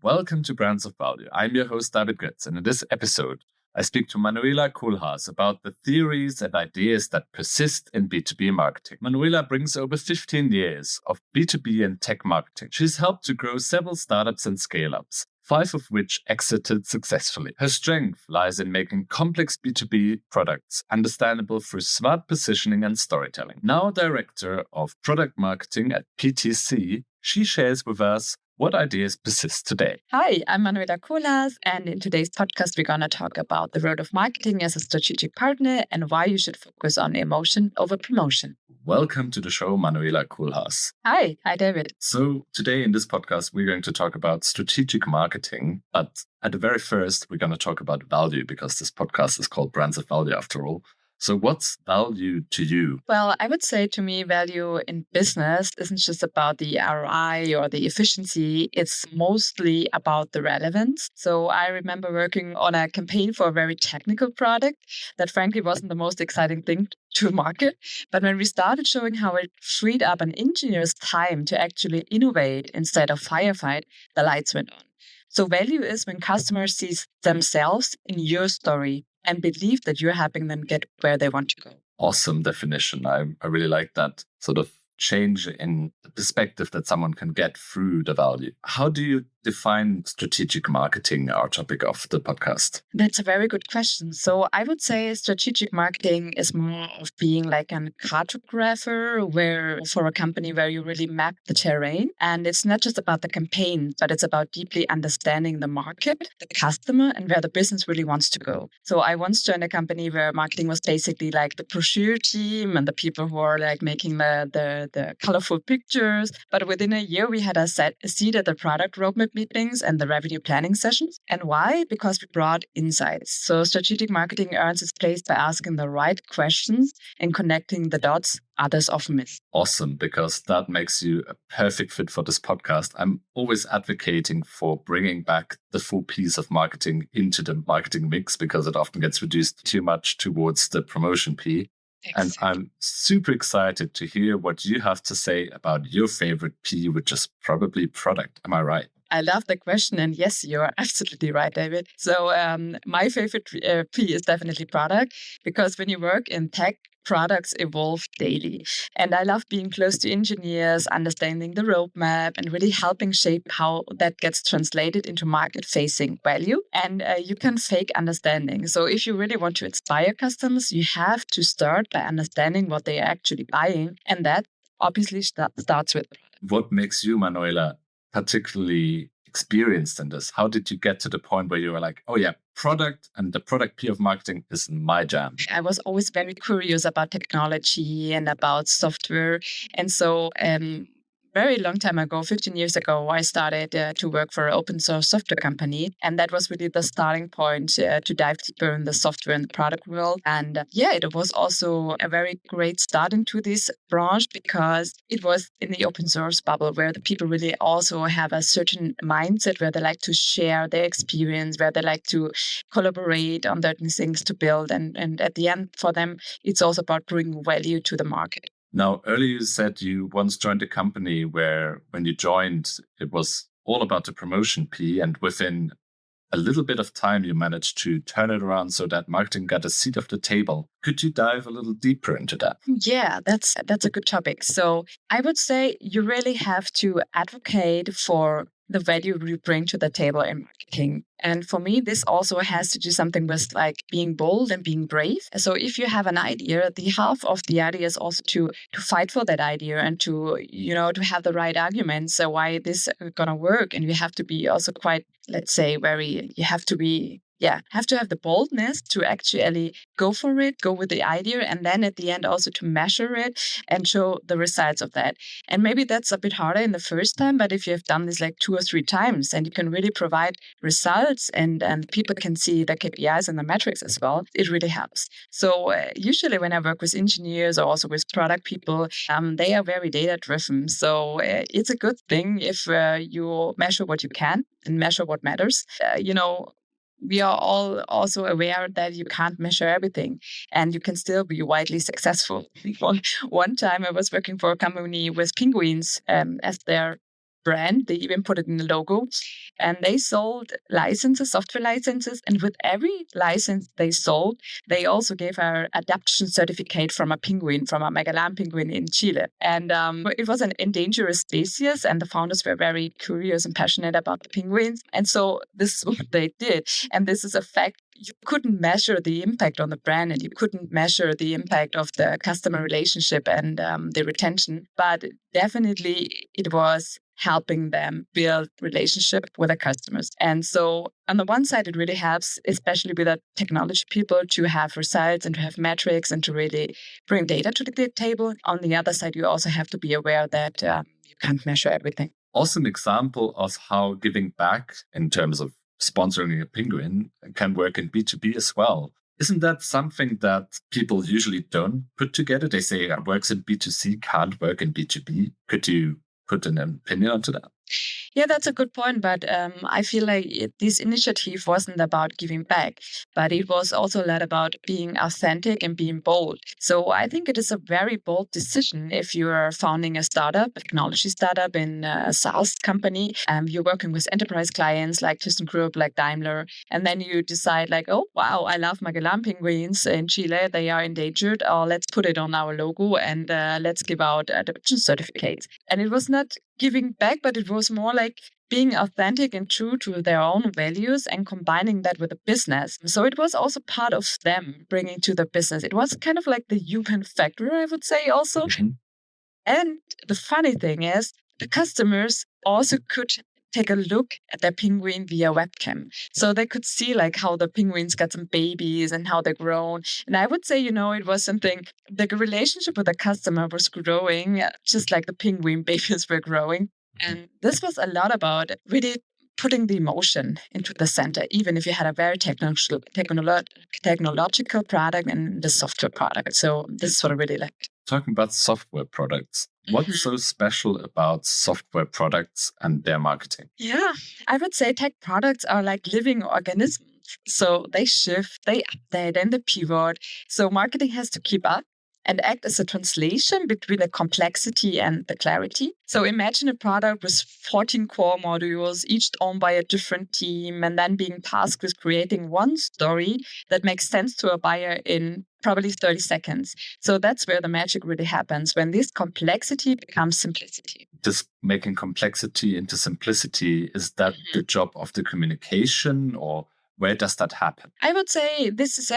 Welcome to Brands of Value. I'm your host, David Göz, and in this episode, I speak to Manuela Kohlhas about the theories and ideas that persist in B2B marketing. Manuela brings over 15 years of B2B and tech marketing. She's helped to grow several startups and scale-ups, 5 of which exited successfully. Her strength lies in making complex B2B products understandable through smart positioning and storytelling. Now Director of Product Marketing at PTC, she shares with us what ideas persist today. Hi, I'm Manuela Kohlhas, and in today's podcast, we're going to talk about the role of marketing as a strategic partner and why you should focus on emotion over promotion. Welcome to the show, Manuela Kohlhas. Hi David. So today in this podcast, we're going to talk about strategic marketing, but at the very first, we're going to talk about value because this podcast is called Brands of Value after all. So what's value to you? Well, I would say to me, value in business isn't just about the ROI or the efficiency. It's mostly about the relevance. So I remember working on a campaign for a very technical product that frankly wasn't the most exciting thing to market. But when we started showing how it freed up an engineer's time to actually innovate instead of firefight, the lights went on. So value is when customers see themselves in your story and believe that you're helping them get where they want to go. Awesome definition. I really like that sort of change in the perspective that someone can get through the value. How do you define strategic marketing, our topic of the podcast? That's a very good question. So I would say strategic marketing is more of being like a cartographer for a company where you really map the terrain. And it's not just about the campaign, but it's about deeply understanding the market, the customer, and where the business really wants to go. So I once joined a company where marketing was basically like the brochure team and the people who are like making the colorful pictures. But within a year, we had a seat at the product roadmap meetings and the revenue planning sessions. And why? Because we brought insights. So strategic marketing earns its place by asking the right questions and connecting the dots others often miss. Awesome, because that makes you a perfect fit for this podcast. I'm always advocating for bringing back the full piece of marketing into the marketing mix because it often gets reduced too much towards the promotion P. And I'm super excited to hear what you have to say about your favorite P, which is probably product. Am I right? I love the question. And yes, you're absolutely right, David. So my favorite P is definitely product, because when you work in tech, products evolve daily. And I love being close to engineers, understanding the roadmap, and really helping shape how that gets translated into market-facing value. And you can fake understanding. So if you really want to inspire customers, you have to start by understanding what they are actually buying. And that obviously starts with product. What makes you, Manuela, particularly experienced in this? How did you get to the point where you were like, oh yeah, product and the product P of marketing is my jam? I was always very curious about technology and about software. And so very long time ago, 15 years ago, I started to work for an open source software company. And that was really the starting point to dive deeper in the software and the product world. And it was also a very great start into this branch because it was in the open source bubble where the people really also have a certain mindset where they like to share their experience, where they like to collaborate on certain things to build. And at the end, for them, it's also about bringing value to the market. Now, earlier you said you once joined a company where when you joined, it was all about the promotion P, and within a little bit of time, you managed to turn it around so that marketing got a seat at the table. Could you dive a little deeper into that? Yeah, that's a good topic. So I would say you really have to advocate for the value you bring to the table in marketing. And for me, this also has to do something with like being bold and being brave. So if you have an idea, the half of the idea is also to fight for that idea and to have the right arguments why this is gonna work. And you have to be also quite, let's say, have to have the boldness to actually go for it, go with the idea, and then at the end also to measure it and show the results of that. And maybe that's a bit harder in the first time, but if you have done this like 2 or 3 times and you can really provide results and people can see the KPIs and the metrics as well, it really helps. So usually when I work with engineers or also with product people, they are very data driven. So it's a good thing if you measure what you can and measure what matters. We are all also aware that you can't measure everything and you can still be widely successful. One time I was working for a company with penguins as their brand. They even put it in the logo. And they sold licenses, software licenses. And with every license they sold, they also gave our adoption certificate from a penguin, from a Magellan penguin in Chile. And it was an endangered species, and the founders were very curious and passionate about the penguins. And so this is what they did. And this is a fact. You couldn't measure the impact on the brand, and you couldn't measure the impact of the customer relationship and the retention. But definitely it was helping them build relationship with their customers. And so on the one side, it really helps, especially with the technology people, to have results and to have metrics and to really bring data to the table. On the other side, you also have to be aware that you can't measure everything. Also an example of how giving back in terms of sponsoring a penguin can work in B2B as well. Isn't that something that people usually don't put together? They say it works in B2C, can't work in B2B. Could you put an opinion onto that? Yeah, that's a good point. But I feel like this initiative wasn't about giving back, but it was also a lot about being authentic and being bold. So I think it is a very bold decision if you are founding a startup, a technology startup in a SaaS company. You're working with enterprise clients like ThyssenKrupp, like Daimler, and then you decide like, oh, wow, I love Magellan penguins in Chile. They are endangered. Oh, let's put it on our logo and let's give out adoption certificates. And it was not giving back, but it was more like being authentic and true to their own values and combining that with the business. So it was also part of them bringing to the business. It was kind of like the human factor, I would say also. Mm-hmm. And the funny thing is the customers also could take a look at their penguin via webcam. So they could see like how the penguins got some babies and how they're grown. And I would say, it was something, the relationship with the customer was growing, just like the penguin babies were growing. And this was a lot about really putting the emotion into the center, even if you had a very technological product and the software product. So this is what I really liked. Talking about software products, what's so special about software products and their marketing? Yeah, I would say tech products are like living organisms. So they shift, they update, and they pivot. So marketing has to keep up and act as a translation between the complexity and the clarity. So imagine a product with 14 core modules, each owned by a different team, and then being tasked with creating one story that makes sense to a buyer in probably 30 seconds. So that's where the magic really happens, when this complexity becomes simplicity. Just making complexity into simplicity, is that the job of the communication, or where does that happen? I would say this is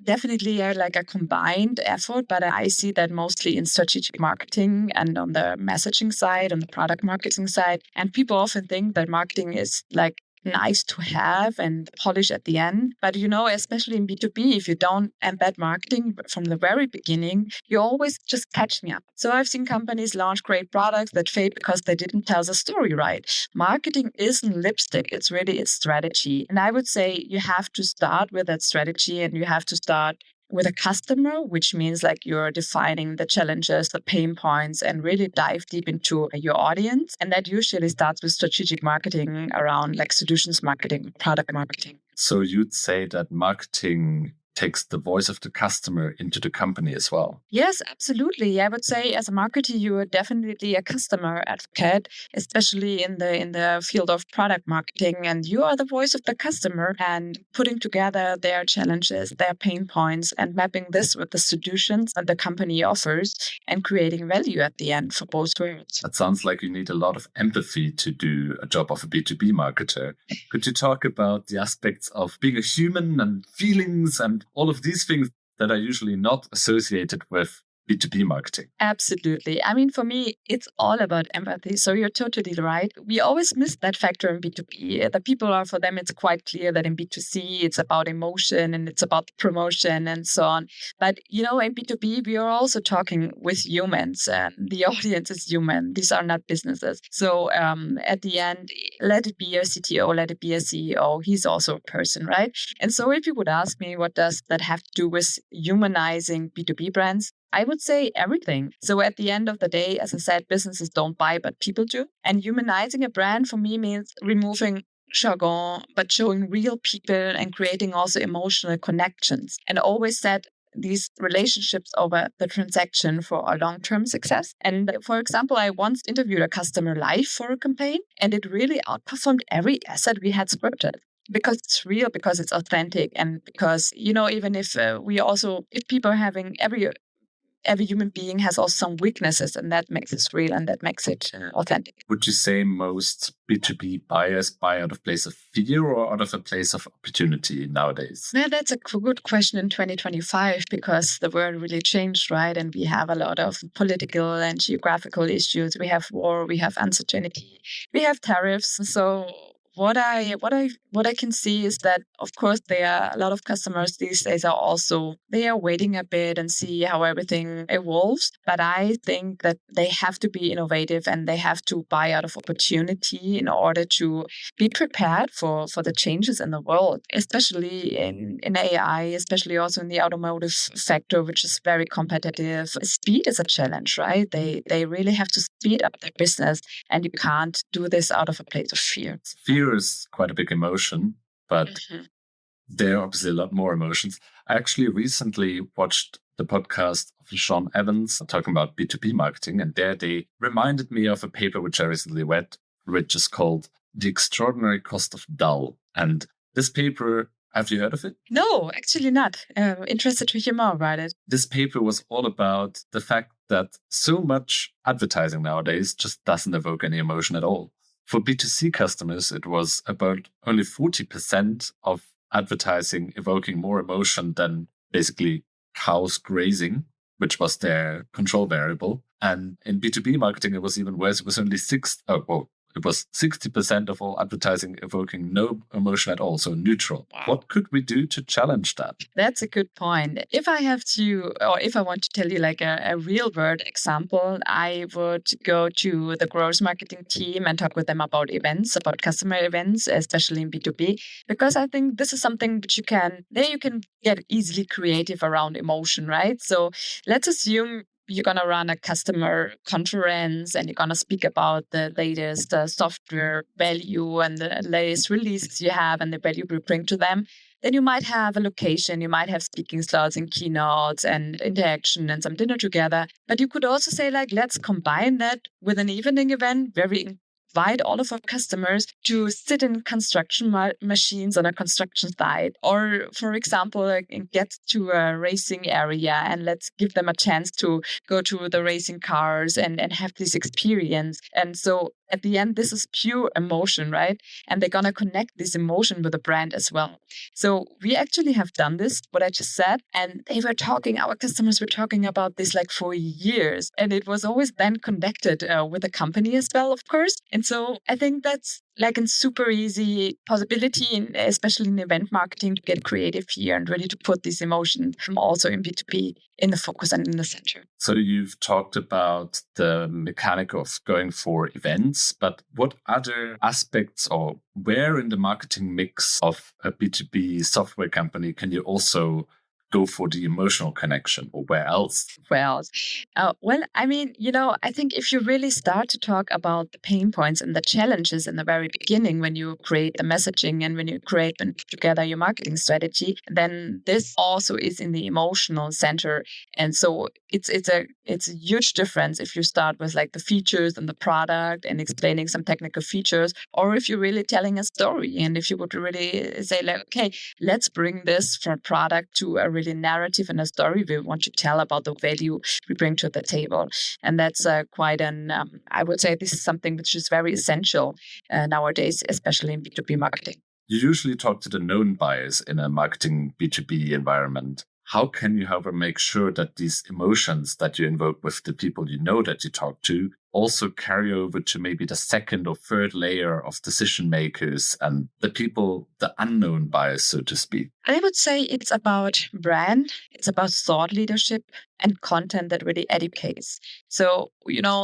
definitely like a combined effort, but I see that mostly in strategic marketing and on the messaging side, on the product marketing side. And people often think that marketing is like nice to have and polish at the end. But, especially in B2B, if you don't embed marketing from the very beginning, you're always just catching up. So I've seen companies launch great products that fail because they didn't tell the story right. Marketing isn't lipstick. It's really its strategy. And I would say you have to start with that strategy, and you have to start with a customer, which means like you're defining the challenges, the pain points, and really dive deep into your audience. And that usually starts with strategic marketing around like solutions marketing, product marketing. So you'd say that marketing takes the voice of the customer into the company as well? Yes, absolutely. I would say as a marketer, you are definitely a customer advocate, especially in the field of product marketing. And you are the voice of the customer and putting together their challenges, their pain points, and mapping this with the solutions that the company offers and creating value at the end for both worlds. That sounds like you need a lot of empathy to do a job of a B2B marketer. Could you talk about the aspects of being a human and feelings and all of these things that are usually not associated with B2B marketing? Absolutely. I mean, for me, it's all about empathy. So you're totally right. We always miss that factor in B2B. The people are, for them, it's quite clear that in B2C, it's about emotion and it's about promotion and so on. But, in B2B, we are also talking with humans, and the audience is human. These are not businesses. So at the end, let it be a CTO, let it be a CEO. He's also a person, right? And so if you would ask me, what does that have to do with humanizing B2B brands? I would say everything. So at the end of the day, as I said, businesses don't buy, but people do. And humanizing a brand for me means removing jargon, but showing real people and creating also emotional connections. And always said, these relationships over the transaction for our long-term success. And for example, I once interviewed a customer live for a campaign, and it really outperformed every asset we had scripted. Because it's real, because it's authentic, and because, even if if people are having every human being has also some weaknesses, and that makes it real and that makes it authentic. Would you say most B2B buyers buy out of place of fear or out of a place of opportunity nowadays? Yeah, that's a good question in 2025, because the world really changed, right? And we have a lot of political and geographical issues. We have war, we have uncertainty, we have tariffs. So what I can see is that, of course, there are a lot of customers these days they are waiting a bit and see how everything evolves. But I think that they have to be innovative and they have to buy out of opportunity in order to be prepared for the changes in the world, especially in AI, especially also in the automotive sector, which is very competitive. Speed is a challenge, right? They really have to speed up their business, and you can't do this out of a place of fear. Fear is quite a big emotion, but there are obviously a lot more emotions. I actually recently watched the podcast of Sean Evans talking about B2B marketing, and there they reminded me of a paper which I recently read, which is called The Extraordinary Cost of Dull. And this paper, have you heard of it? No, actually not. Interested to hear more about it. This paper was all about the fact that so much advertising nowadays just doesn't evoke any emotion at all. For B2C customers, it was about only 40% of advertising evoking more emotion than basically cows grazing, which was their control variable. And in B2B marketing, it was even worse. It was only 60% of all advertising evoking no emotion at all, so neutral. Wow. What could we do to challenge that? That's a good point. If I want to tell you like a real world example, I would go to the growth marketing team and talk with them about events, about customer events, especially in B2B, because I think this is something which you can get easily creative around emotion, right? So let's assume you're going to run a customer conference and you're going to speak about the latest software value and the latest releases you have and the value you bring to them. Then you might have a location, you might have speaking slots and keynotes and interaction and some dinner together. But you could also say, like, let's combine that with an evening event where we invite all of our customers to sit in construction machines on a construction site, or, for example, get to a racing area and let's give them a chance to go to the racing cars and have this experience. And so at the end, this is pure emotion, right? And they're going to connect this emotion with the brand as well. So we actually have done this, what I just said, and our customers were talking about this like for years. And it was always then connected with the company as well, of course. And so I think that's like a super easy possibility, especially in event marketing, to get creative here and really to put this emotion from also in B2B in the focus and in the center. So you've talked about the mechanic of going for events, but what other aspects or where in the marketing mix of a B2B software company can you also go for the emotional connection, or where else? Well, I mean, I think if you really start to talk about the pain points and the challenges in the very beginning, when you create the messaging and when you create and put together your marketing strategy, then this also is in the emotional center. And so it's a huge difference if you start with like the features and the product and explaining some technical features, or if you're really telling a story and if you would really say like, okay, let's bring this from product to a really narrative and a story we want to tell about the value we bring to the table. And that's quite I would say this is something which is very essential nowadays, especially in B2B marketing. You usually talk to the known buyers in a marketing B2B environment. How can you, however, make sure that these emotions that you invoke with the people you know that you talk to also carry over to maybe the second or third layer of decision makers and the people, the unknown buyers, so to speak? I would say it's about brand, it's about thought leadership and content that really educates. So,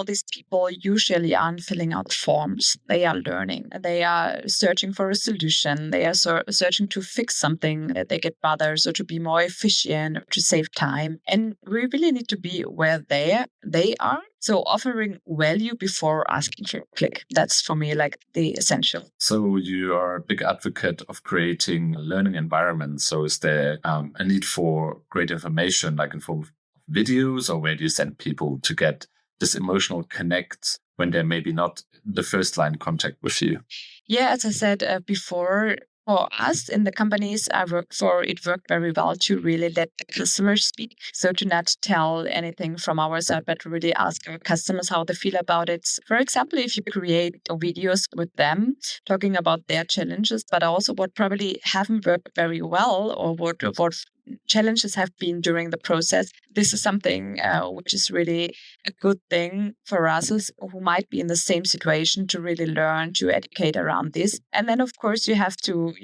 these people usually aren't filling out forms. They are learning. They are searching for a solution. They are searching to fix something that they get bothered, or to be more efficient, or to save time. And we really need to be where they are So offering value before asking for a click. That's for me like the essential. So you are a big advocate of creating a learning environment. So is there a need for great information, like in form of videos, or where do you send people to get this emotional connect when they're maybe not the first line contact with you? Yeah, as I said before, for us in the companies I work for, it worked very well to really let the customers speak. So to not tell anything from our side, but to really ask our customers how they feel about it. For example, if you create videos with them talking about their challenges, but also what probably haven't worked very well or what challenges have been during the process. This is something which is really a good thing for us who might be in the same situation to really learn to educate around this. And then, of course, you have to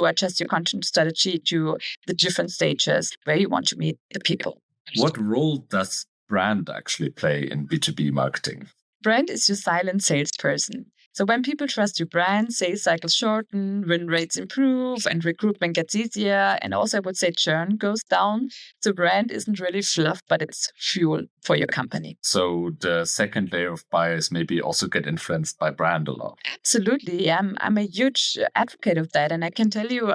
adjust your content strategy to the different stages where you want to meet the people. What role does brand actually play in B2B marketing? Brand is your silent salesperson. So when people trust your brand, sales cycles shorten, win rates improve, and recruitment gets easier. And also, I would say churn goes down. So brand isn't really fluff, but it's fuel for your company. So the second layer of buyers maybe also get influenced by brand a lot. Absolutely. I'm a huge advocate of that. And I can tell you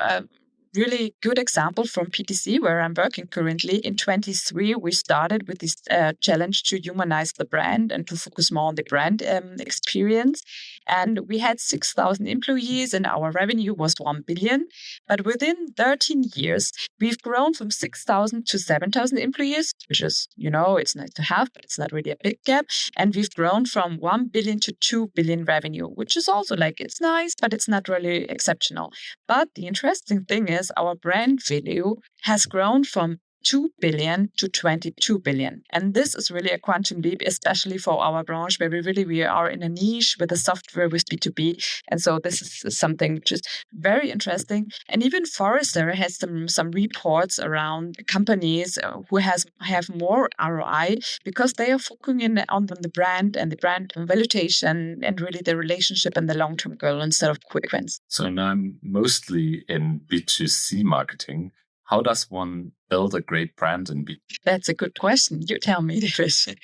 really good example from PTC, where I'm working currently. In 23, we started with this challenge to humanize the brand and to focus more on the brand experience. And we had 6,000 employees and our revenue was 1 billion. But within 13 years, we've grown from 6,000 to 7,000 employees, which is, it's nice to have, but it's not really a big gap. And we've grown from 1 billion to 2 billion revenue, which is also it's nice, but it's not really exceptional. But the interesting thing is our brand value has grown from 2 billion to 22 billion. And this is really a quantum leap, especially for our branch where we are in a niche with a software with B2B. And so this is something just very interesting. And even Forrester has some reports around companies who have more ROI because they are focusing on the brand and the brand valuation and really the relationship and the long-term goal instead of quick wins. So now I'm mostly in B2C marketing. How does one build a great brand in B2B? That's a good question. You tell me, David.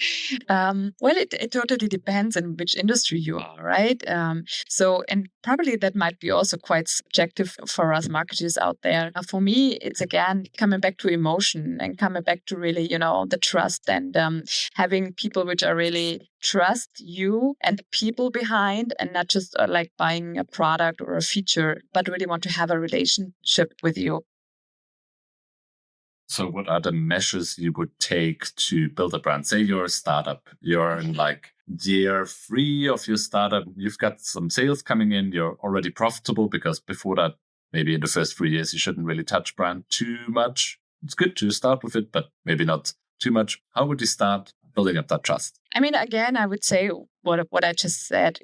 Well, it totally depends on which industry you are, right? And probably that might be also quite subjective for us marketers out there. For me, it's again coming back to emotion and coming back to really, the trust and having people which are really trust you and the people behind and not just like buying a product or a feature, but really want to have a relationship with you. So what are the measures you would take to build a brand? Say you're a startup, you're in year 3 of your startup, you've got some sales coming in, you're already profitable because before that, maybe in the first 3 years, you shouldn't really touch brand too much. It's good to start with it, but maybe not too much. How would you start building up that trust? I mean, again, I would say what I just said,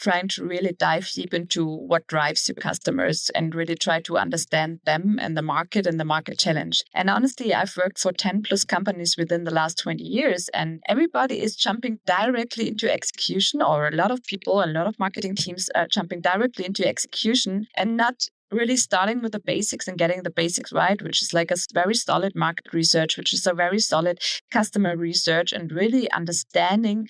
trying to really dive deep into what drives your customers and really try to understand them and the market challenge. And honestly, I've worked for 10 plus companies within the last 20 years, and everybody is jumping directly into execution, or a lot of people, a lot of marketing teams are jumping directly into execution and not really starting with the basics and getting the basics right, which is like a very solid market research, which is a very solid customer research, and really understanding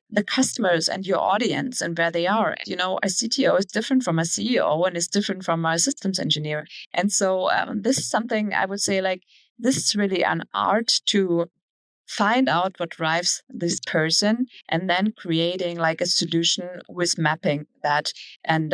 the customers and your audience and where they are. A CTO is different from a CEO and is different from a systems engineer. And so this is something I would say this is really an art to find out what drives this person and then creating a solution with mapping that and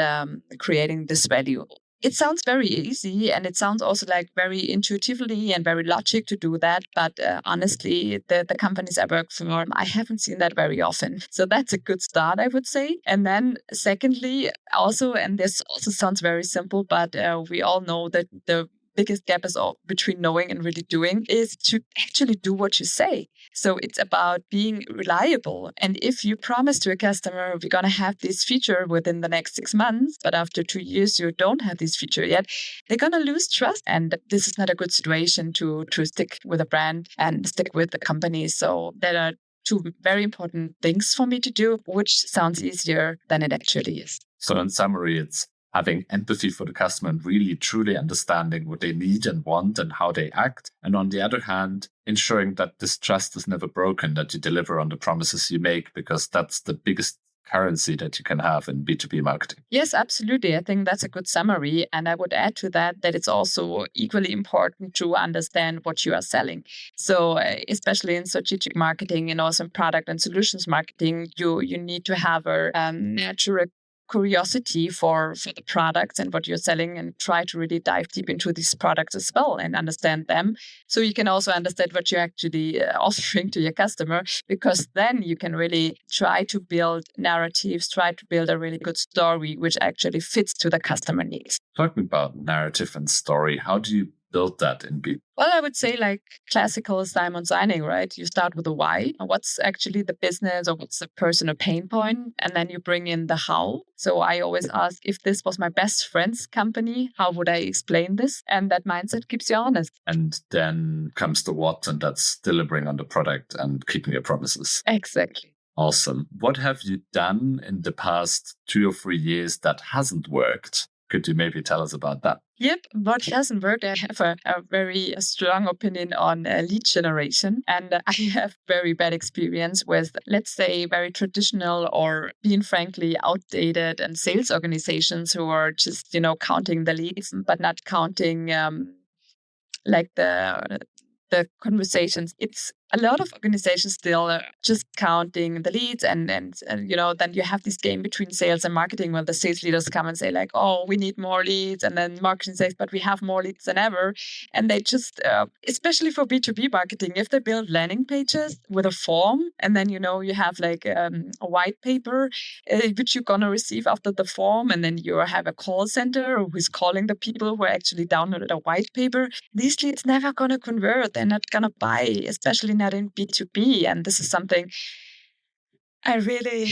creating this value. It sounds very easy and it sounds also very intuitively and very logic to do that. But honestly, the companies I work for, I haven't seen that very often. So that's a good start, I would say. And then secondly, also, and this also sounds very simple, but we all know that the biggest gap is between knowing and really doing is to actually do what you say. So it's about being reliable. And if you promise to a customer, we're going to have this feature within the next 6 months, but after 2 years, you don't have this feature yet, they're going to lose trust. And this is not a good situation to stick with a brand and stick with the company. So there are 2 very important things for me to do, which sounds easier than it actually is. So in summary, it's having empathy for the customer and really truly understanding what they need and want and how they act. And on the other hand, ensuring that this trust is never broken, that you deliver on the promises you make, because that's the biggest currency that you can have in B2B marketing. Yes, absolutely. I think that's a good summary. And I would add to that it's also equally important to understand what you are selling. So especially in strategic marketing and also in product and solutions marketing, you need to have a natural curiosity for the products and what you're selling, and try to really dive deep into these products as well and understand them. So you can also understand what you're actually offering to your customer, because then you can really try to build narratives, try to build a really good story which actually fits to the customer needs. Talking about narrative and story, how do you build that in B2B? Well, I would say like classical Simon Sinek, right? You start with the why. What's actually the business or what's the personal pain point? And then you bring in the how. So I always ask, if this was my best friend's company, how would I explain this? And that mindset keeps you honest. And then comes the what, and that's delivering on the product and keeping your promises. Exactly. Awesome. What have you done in the past 2 or 3 years that hasn't worked? Could you maybe tell us about that? Yep. What hasn't worked, I have a very strong opinion on lead generation. And I have very bad experience with, let's say, very traditional or being frankly outdated and sales organizations who are just, counting the leads, but not counting like the conversations. It's a lot of organizations still just counting the leads, and then you have this game between sales and marketing where the sales leaders come and say like, oh, we need more leads, and then marketing says, but we have more leads than ever. And they just, especially for B2B marketing, if they build landing pages with a form, and then you have like a white paper which you're gonna receive after the form, and then you have a call center who's calling the people who actually downloaded a white paper, these leads never gonna convert. They're not gonna buy, especially not in B2B. And this is something I really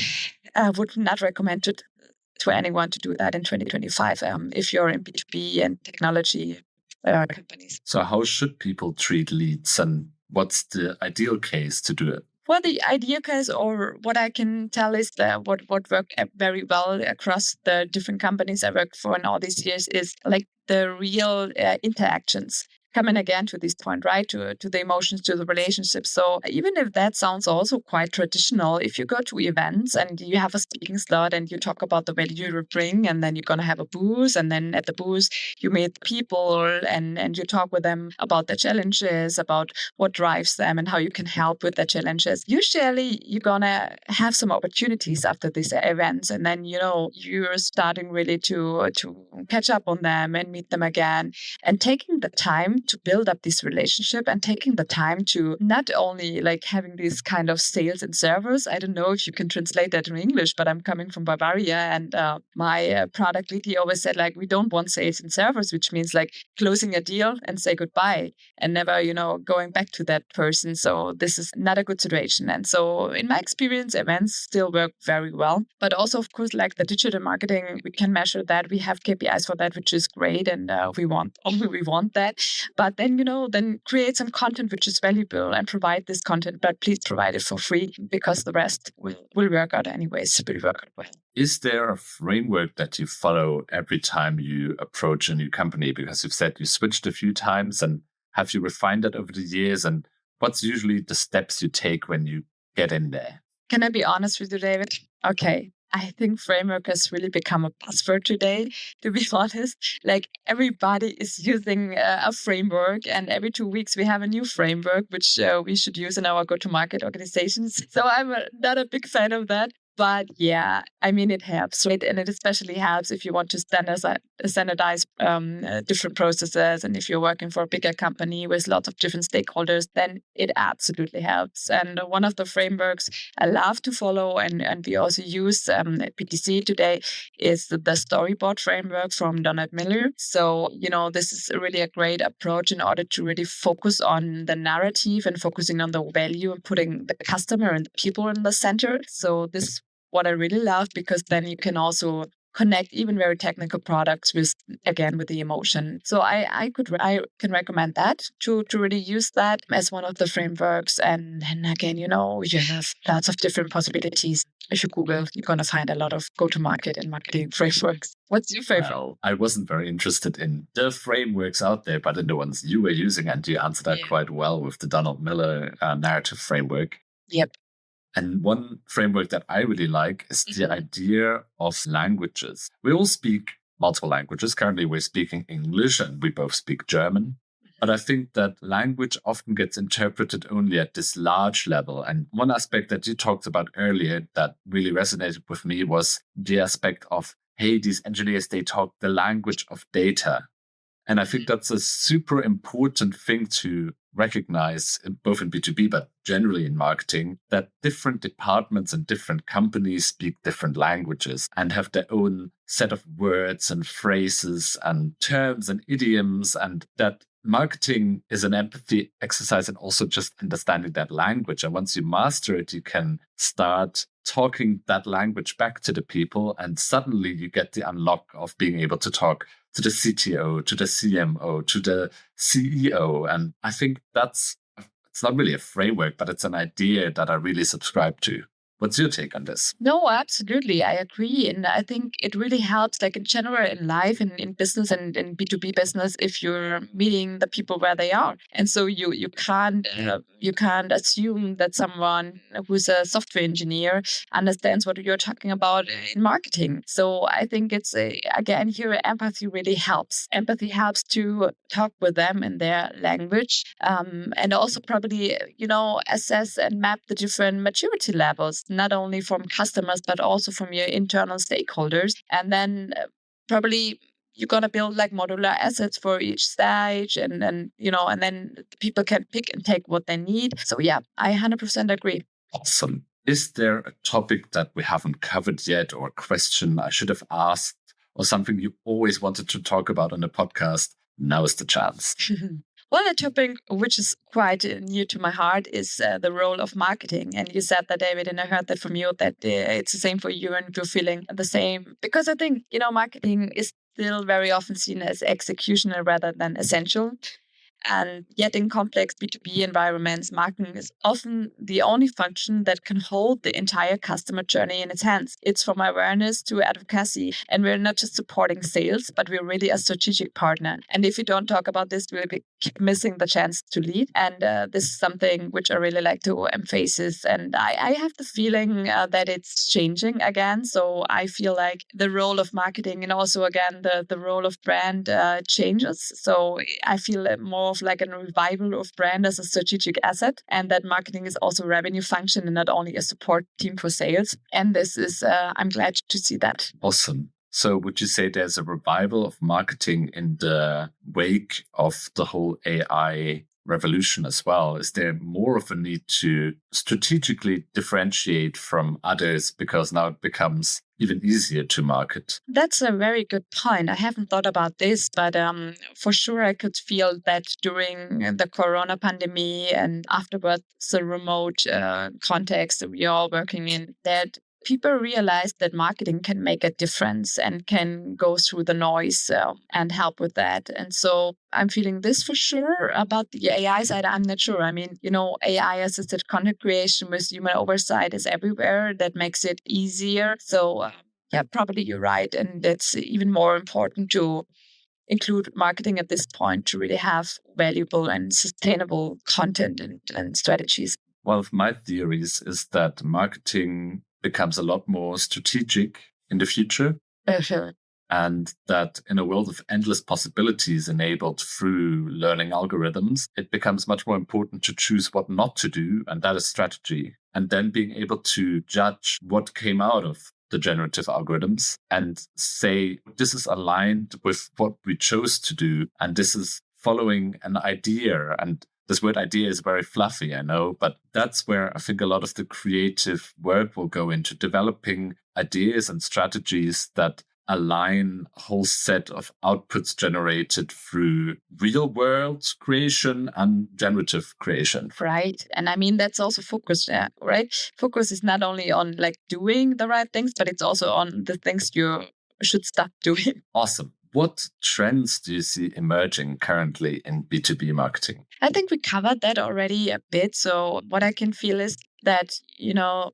would not recommend to anyone to do that in 2025 if you're in B2B and technology companies. So how should people treat leads, and what's the ideal case to do it? Well, the ideal case, or what I can tell, is that what worked very well across the different companies I worked for in all these years is like the real interactions. Coming again to this point, right, to the emotions, to the relationships. So even if that sounds also quite traditional, if you go to events and you have a speaking slot and you talk about the value you bring, and then you're going to have a booth, and then at the booth you meet people and you talk with them about their challenges, about what drives them and how you can help with their challenges. Usually you're going to have some opportunities after these events, and then you're starting really to catch up on them and meet them again, and taking the time to build up this relationship, and taking the time to not only like having these kind of sales and servers. I don't know if you can translate that in English, but I'm coming from Bavaria, and my product lead, he always said like, we don't want sales and servers, which means like closing a deal and say goodbye and never, going back to that person. So this is not a good situation. And so in my experience, events still work very well. But also, of course, like the digital marketing, we can measure that. We have KPIs for that, which is great. And we want that. But then, then create some content which is valuable and provide this content, but please provide it for free, because the rest will work out anyways. Will work out well. Is there a framework that you follow every time you approach a new company? Because you've said you switched a few times, and have you refined that over the years? And what's usually the steps you take when you get in there? Can I be honest with you, David? Okay. I think framework has really become a buzzword today, to be honest. Like everybody is using a framework, and every 2 weeks we have a new framework, which we should use in our go-to-market organizations. So I'm not a big fan of that. But yeah, I mean, it helps, right? And it especially helps if you want to standardize different processes. And if you're working for a bigger company with lots of different stakeholders, then it absolutely helps. And one of the frameworks I love to follow, and we also use at PTC today, is the storyboard framework from Donald Miller. So, this is really a great approach in order to really focus on the narrative and focusing on the value and putting the customer and the people in the center. So this what I really love, because then you can also connect even very technical products with the emotion. So I can recommend that to really use that as one of the frameworks. And again, you have lots of different possibilities. If you Google, you're going to find a lot of go-to-market and marketing frameworks. What's your favorite? Well, I wasn't very interested in the frameworks out there, but in the ones you were using, and you answered that quite well with the Donald Miller narrative framework. Yep. And one framework that I really like is the idea of languages. We all speak multiple languages. Currently, we're speaking English and we both speak German. But I think that language often gets interpreted only at this large level. And one aspect that you talked about earlier that really resonated with me was the aspect of, hey, these engineers, they talk the language of data. And I think that's a super important thing to recognize, both in B2B, but generally in marketing, that different departments and different companies speak different languages and have their own set of words and phrases and terms and idioms, and that marketing is an empathy exercise and also just understanding that language. And once you master it, you can start talking that language back to the people, and suddenly you get the unlock of being able to talk to the CTO, to the CMO, to the CEO. And I think it's not really a framework, but it's an idea that I really subscribe to. What's your take on this? No, absolutely. I agree. And I think it really helps, like in general, in life, in business and in B2B business, if you're meeting the people where they are. And so you can't assume that someone who's a software engineer understands what you're talking about in marketing. So I think again, here, empathy really helps. Empathy helps to talk with them in their language, and also probably, assess and map the different maturity levels, not only from customers, but also from your internal stakeholders. And then probably you're going to build like modular assets for each stage. And then people can pick and take what they need. So yeah, I 100% agree. Awesome. Is there a topic that we haven't covered yet, or a question I should have asked, or something you always wanted to talk about on the podcast? Now is the chance. Well, a topic which is quite near to my heart is the role of marketing. And you said that, David, and I heard that from you, that it's the same for you and you're feeling the same. Because I think, marketing is still very often seen as executional rather than essential. And yet in complex B2B environments, marketing is often the only function that can hold the entire customer journey in its hands. It's from awareness to advocacy. And we're not just supporting sales, but we're really a strategic partner. And if we don't talk about this, we'll keep missing the chance to lead. And this is something which I really like to emphasize. And I have the feeling that it's changing again. So I feel like the role of marketing and also, again, the role of brand changes. So I feel more of like a revival of brand as a strategic asset, and that marketing is also a revenue function and not only a support team for sales. And this is, I'm glad to see that. Awesome. So would you say there's a revival of marketing in the wake of the whole AI revolution as well? Is there more of a need to strategically differentiate from others because now it becomes even easier to market? That's a very good point. I haven't thought about this, but for sure I could feel that during the corona pandemic and afterwards the remote context that we are all working in, that people realize that marketing can make a difference and can go through the noise and help with that. And so I'm feeling this for sure. About the AI side, I'm not sure. I mean, AI-assisted content creation with human oversight is everywhere. That makes it easier. So yeah, probably you're right. And it's even more important to include marketing at this point to really have valuable and sustainable content and strategies. One of my theories is that marketing becomes a lot more strategic in the future. Sure. And that in a world of endless possibilities enabled through learning algorithms, it becomes much more important to choose what not to do, and that is strategy. And then being able to judge what came out of the generative algorithms and say, this is aligned with what we chose to do, and this is following an idea. And this word idea is very fluffy, I know, but that's where I think a lot of the creative work will go into developing ideas and strategies that align a whole set of outputs generated through real world creation and generative creation. Right. And I mean, that's also focus, right? Focus is not only on like doing the right things, but it's also on the things you're should stop doing. Awesome. What trends do you see emerging currently in B2B marketing? I think we covered that already a bit. So what I can feel is that,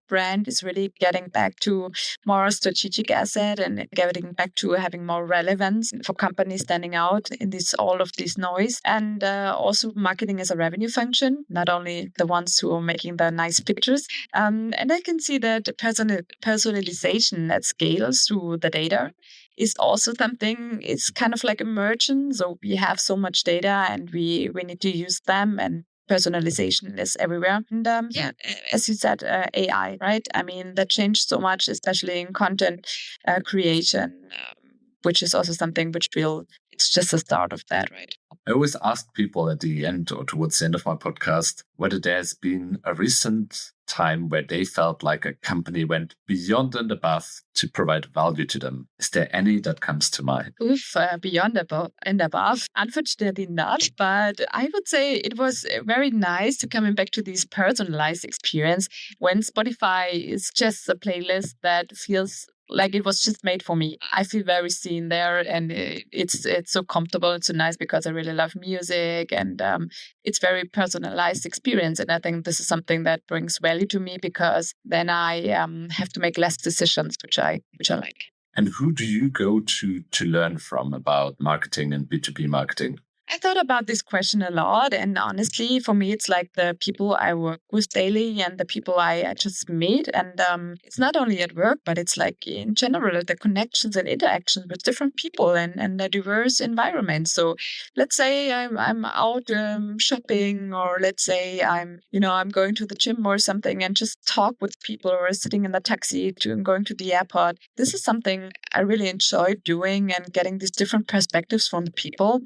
brand is really getting back to more strategic asset and getting back to having more relevance for companies standing out in all of this noise. And also marketing as a revenue function, not only the ones who are making the nice pictures. And I can see that personalization at scale through the data is also something. It's kind of like emergent. So we have so much data and we need to use them, and personalization is everywhere. And as you said, AI, right? I mean, that changed so much, especially in content creation, which is also something it's just the start of that, right? I always ask people at the end or towards the end of my podcast whether there's been a recent time where they felt like a company went beyond and above to provide value to them. Is there any that comes to mind? Beyond and above, unfortunately not. But I would say it was very nice to coming back to this personalized experience when Spotify is just a playlist that feels like it was just made for me. I feel very seen there, and it's so comfortable. It's so nice because I really love music, and it's very personalized experience. And I think this is something that brings value to me because then I have to make less decisions, which I like. And who do you go to learn from about marketing and B2B marketing? I thought about this question a lot, and honestly, for me, it's like the people I work with daily and the people I just meet. And it's not only at work, but it's like in general, the connections and interactions with different people and a diverse environment. So let's say I'm out shopping, or let's say I'm going to the gym or something and just talk with people, or sitting in the taxi going to the airport. This is something I really enjoy doing and getting these different perspectives from the people.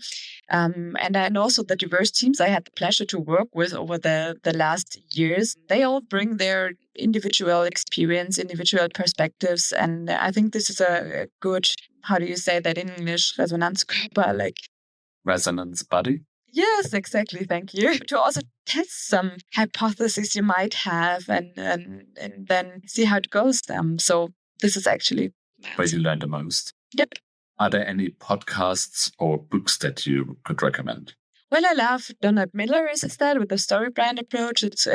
And also the diverse teams I had the pleasure to work with over the last years. They all bring their individual experience, individual perspectives. And I think this is a good, how do you say that in English, Resonanzkörper, like resonance buddy? Yes, exactly. Thank you. To also test some hypotheses you might have and then see how it goes. So this is actually where you learn the most. Yep. Are there any podcasts or books that you could recommend? Well, I love Donald Miller's instead with the story brand approach. It's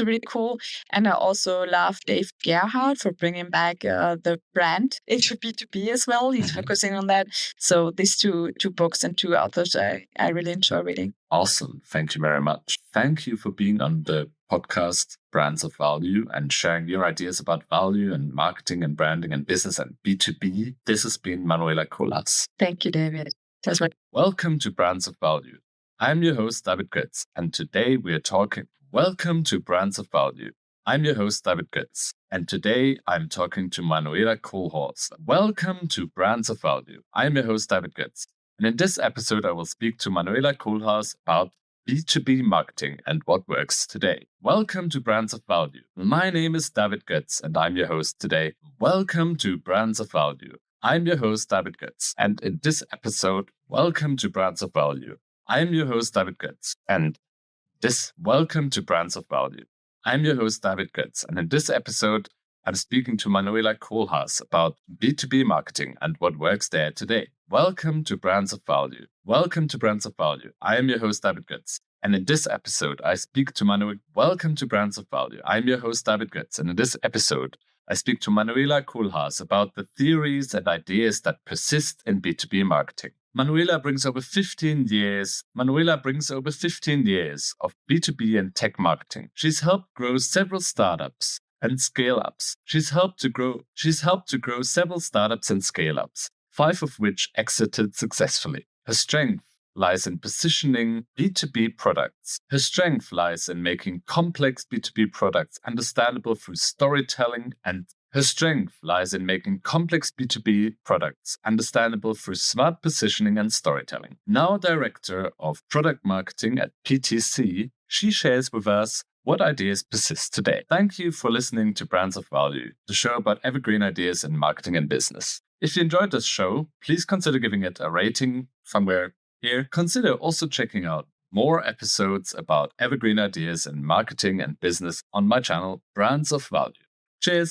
really cool. And I also love Dave Gerhardt for bringing back the brand into B2B as well. He's focusing on that. So these two books and two authors I really enjoy reading. Awesome. Thank you very much. Thank you for being on the podcast Brands of Value and sharing your ideas about value and marketing and branding and business and B2B. This has been Manuela Kohlhas. Thank you, David. That's right. Welcome to Brands of Value. I'm your host, David Göz, and today we are talking. Welcome to Brands of Value. I'm your host, David Göz, and today I'm talking to Manuela Kohlhas. Welcome to Brands of Value. I'm your host, David Göz, and in this episode, I will speak to Manuela Kohlhas about B2B marketing and what works today. Welcome to Brands of Value. My name is David Göz, and I'm your host today. Welcome to Brands of Value. I'm your host, David Göz, and in this episode, welcome to Brands of Value. I'm your host, David Göz, and welcome to Brands of Value. I'm your host, David Göz, and in this episode, I'm speaking to Manuela Kohlhas about B2B marketing and what works there today. Welcome to Brands of Value. Welcome to Brands of Value. I am your host, David Göz, and in this episode, I speak to Manuela. Welcome to Brands of Value. I'm your host, David Göz, and in this episode, I speak to Manuela Kohlhas about the theories and ideas that persist in B2B marketing. Manuela brings over 15 years of B2B and tech marketing. She's helped grow several startups and scale-ups. She's helped to grow several startups and scale-ups, 5 of which exited successfully. Her strength lies in positioning B2B products. Her strength lies in making complex B2B products understandable through storytelling and Her strength lies in making complex B2B products understandable through smart positioning and storytelling. Now Director of Product Marketing at PTC, she shares with us what ideas persist today. Thank you for listening to Brands of Value, the show about evergreen ideas in marketing and business. If you enjoyed this show, please consider giving it a rating somewhere here. Consider also checking out more episodes about evergreen ideas in marketing and business on my channel, Brands of Value. Cheers!